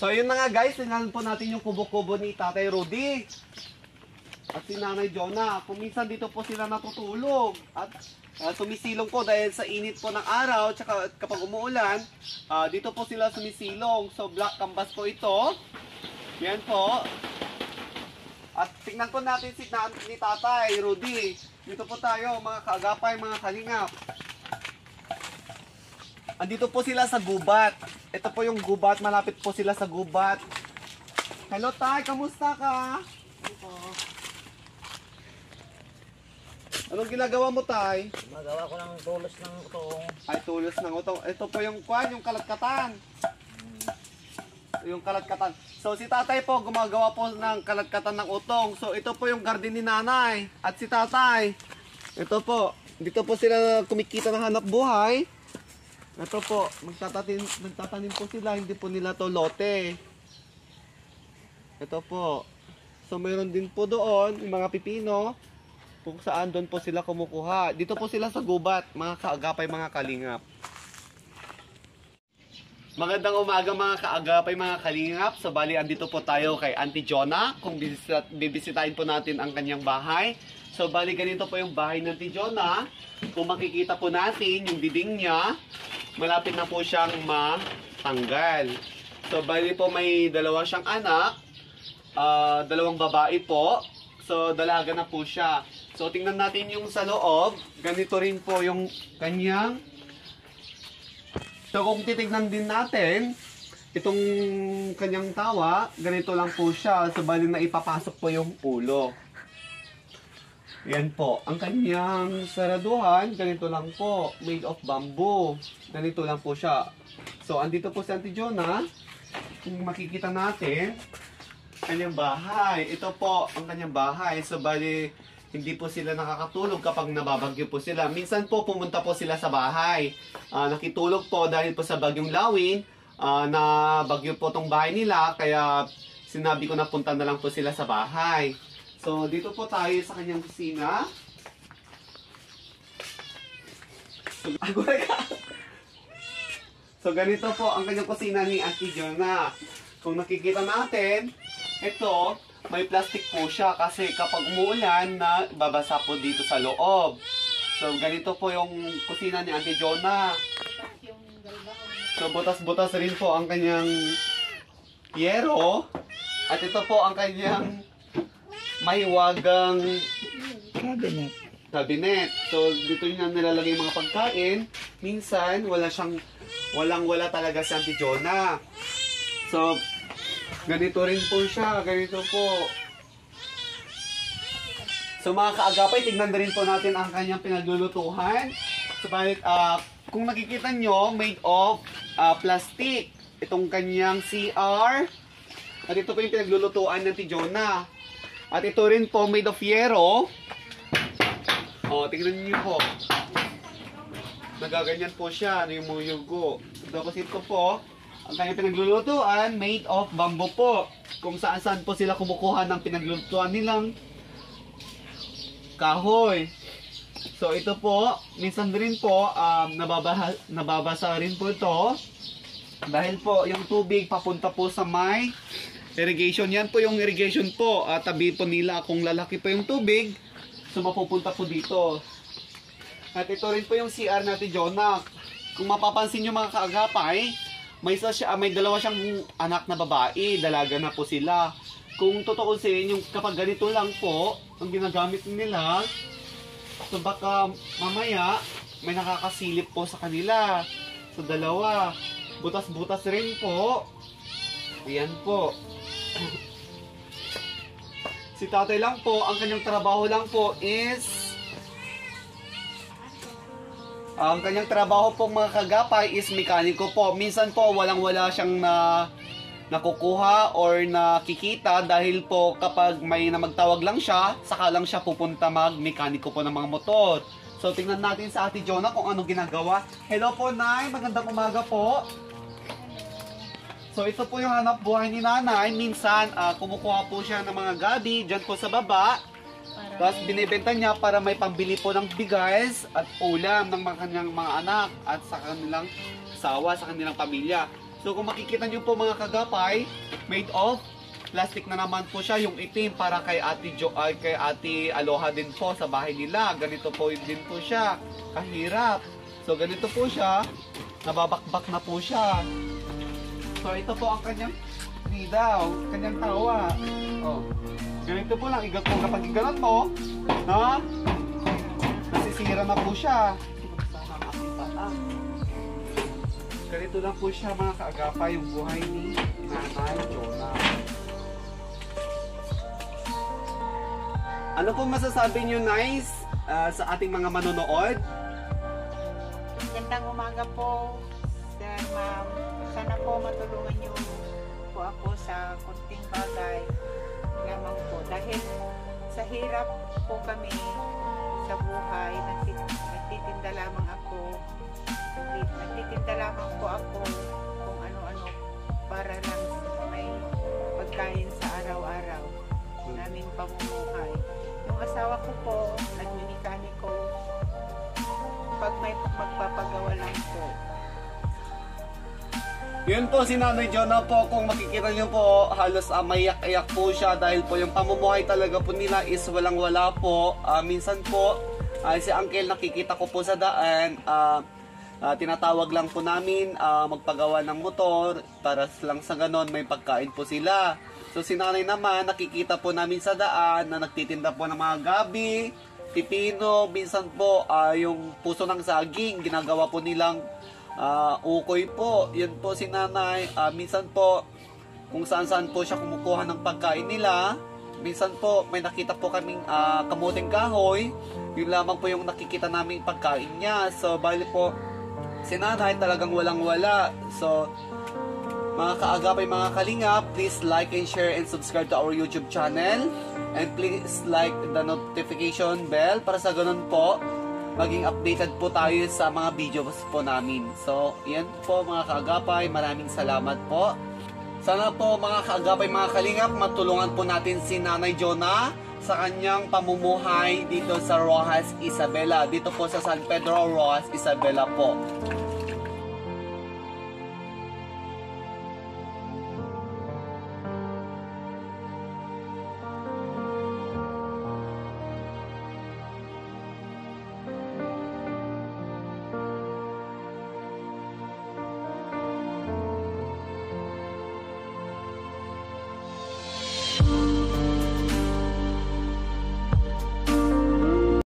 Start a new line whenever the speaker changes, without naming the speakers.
So yun na nga guys, tingnan po natin yung kubo-kubo ni Tatay Rudy at si Nanay Jonah. Kung minsan dito po sila natutulog at sumisilong po dahil sa init po ng araw, tsaka kapag umuulan, dito po sila sumisilong. So black canvas po ito. Yan po. At tingnan po natin si Tatay Rudy. Dito po tayo mga kaagapay, mga kalingap. Andito po sila sa gubat. Ito po yung gubat, malapit po sila sa gubat. Hello Tay, kamusta ka? Anong ginagawa mo Tay?
Magawa ko ng tulos ng utong.
Ay, tulos ng utong. Ito po yung yung kalatkatan. Yung kalatkatan. So si Tatay po gumagawa po ng kalatkatan ng utong. So ito po yung garden ni Nanay. At si Tatay, ito po, dito po sila kumikita ng hanap buhay. Ito po, magtatanim po sila, hindi po nila to lote. Ito po. So mayroon din po doon yung mga pipino kung saan doon po sila kumukuha. Dito po sila sa gubat, mga kaagapay, mga kalingap. Magandang umaga mga kaagapay, mga kalingap. So bali, andito po tayo kay Auntie Jonah. Kung bibisitahin po natin ang kanyang bahay. So bali, ganito po yung bahay ng Auntie Jonah. Kung makikita po natin yung dinding niya, malapit na po siyang matanggal. So bali po may dalawa siyang anak, dalawang babae po. So dalaga na po siya. So tingnan natin yung sa loob. Ganito rin po yung kanyang. So kung titignan din natin, itong kanyang tawa, ganito lang po siya. So bali na ipapasok po yung ulo. Yan po. Ang kanyang saraduhan, ganito lang po. Made of bamboo. Ganito lang po siya. So, andito po si Auntie Jonah. Kung makikita natin, kanyang bahay. Ito po ang kanyang bahay. So, bali, hindi po sila nakakatulog kapag nababagyo po sila. Minsan po, pumunta po sila sa bahay. Nakitulog po dahil po sa bagyong Lawin. Na bagyo po tong bahay nila. Kaya, sinabi ko na punta na lang po sila sa bahay. So, dito po tayo sa kanyang kusina. So, ganito po ang kanyang kusina ni Auntie Jonah. Kung nakikita natin, ito, may plastic po siya kasi kapag umuulan na babasa po dito sa loob. So, ganito po yung kusina ni Auntie Jonah. So, butas-butas rin po ang kanyang yero. At ito po ang kanyang mahiwagang cabinet. So, dito niya nilalagay mga pagkain. Minsan, walang-wala talaga si Auntie Jonah. So, ganito rin po siya. Ganito po. So, mga kaagapay, tignan na rin po natin ang kanyang pinaglulutuhan. So, kung nakikita nyo, made of plastic. Itong kanyang CR. At ito po yung pinaglulutuan ng Auntie Jonah. At ito rin po, made of yero. O, tingnan niyo po. Nagaganyan po siya, ano yung mga yugo. Tapos ito po, ang kanyang pinaglulutuan, made of bamboo po. Kung saan-saan po sila kumukuha ng pinaglulutuan nilang kahoy. So ito po, minsan rin po, nababasa rin po ito. Dahil po, yung tubig papunta po sa may irrigation. Yan po yung irrigation po. Tabi po nila kung lalaki po yung tubig. So mapupunta po dito. At ito rin po yung CR natin, Jonah. Kung mapapansin nyo mga kaagapay, may dalawa siyang anak na babae. Dalaga na po sila. Kung tutuusin, yung kapag ganito lang po, ang ginagamit nila, so baka mamaya, may nakakasilip po sa kanila. So dalawa. Butas-butas rin po. Ayan po. Si tatay lang po, ang kanyang trabaho lang po is ang kanyang trabaho po mga kagapay is mekaniko po. Minsan po walang-wala siyang nakukuha or nakikita dahil po kapag may magtawag lang siya, saka lang siya pupunta mag-mekaniko po ng mga motor. So tingnan natin sa Auntie Jonah kung ano ginagawa. Hello po Nay, magandang umaga po. So ito po yung hanap buhay ni Nanay. Minsan kumukuha po siya ng mga gabi dyan po sa baba. Tapos binibenta niya para may pambili po ng bigas at ulam ng kanyang mga anak at sa kanilang asawa, sa kanilang pamilya. So kung makikita nyo po mga kagapay, made of plastic na naman po siya, yung itim para kay kay Ate Aloha din po sa bahay nila. Ganito po din po siya, kahirap. So ganito po siya, nababakbak na po siya. So ito po ang kanyang daw, kanyang tawa. Oh. Ganito po lang, kapag iganat mo, no? Nasisira na po siya. Ganito lang po siya mga kaagapay, yung buhay ni Nanay Jonah. Ano po masasabi niyo, Nice, sa ating mga manonood?
Gandang umaga po, Sir Ma'am. Sana po matulungan niyo po ako sa kunting bagay lamang po. Dahil sa hirap po kami sa buhay, nagtitinda lamang ako. Nagtitinda lamang po ako kung ano-ano para lang may pagkain sa araw-araw naming pamumuhay. Yung asawa ko po, nagminikaniko. Pag may magpapagawa lang po.
Yun po si Nanay Jonah po, kung makikita nyo po, halos maiyak-iyak po siya dahil po yung pamumuhay talaga po nila is walang-wala po. Minsan po, si Uncle nakikita ko po sa daan, tinatawag lang po namin magpagawa ng motor para lang sa ganon may pagkain po sila. So si Nanay naman, nakikita po namin sa daan na nagtitinda po ng mga gabi, pipino, minsan po yung puso ng saging, ginagawa po nilang ukoy po. Yan po si Nanay. Minsan po, kung saan-saan po siya kumukuha ng pagkain nila. Minsan po, may nakita po kaming kamuting kahoy. Yun lamang po yung nakikita naming pagkain niya. So, bali po, si Nanay talagang walang-wala. So, mga kaagapay, mga kalingap, please like and share and subscribe to our YouTube channel. And please like the notification bell para sa ganun po, maging updated po tayo sa mga videos po namin. So, yan po mga kaagapay. Maraming salamat po. Sana po mga kaagapay, mga kalingap, matulungan po natin si Nanay Jonah sa kanyang pamumuhay dito sa Rojas Isabela. Dito po sa San Pedro, Rojas Isabela po.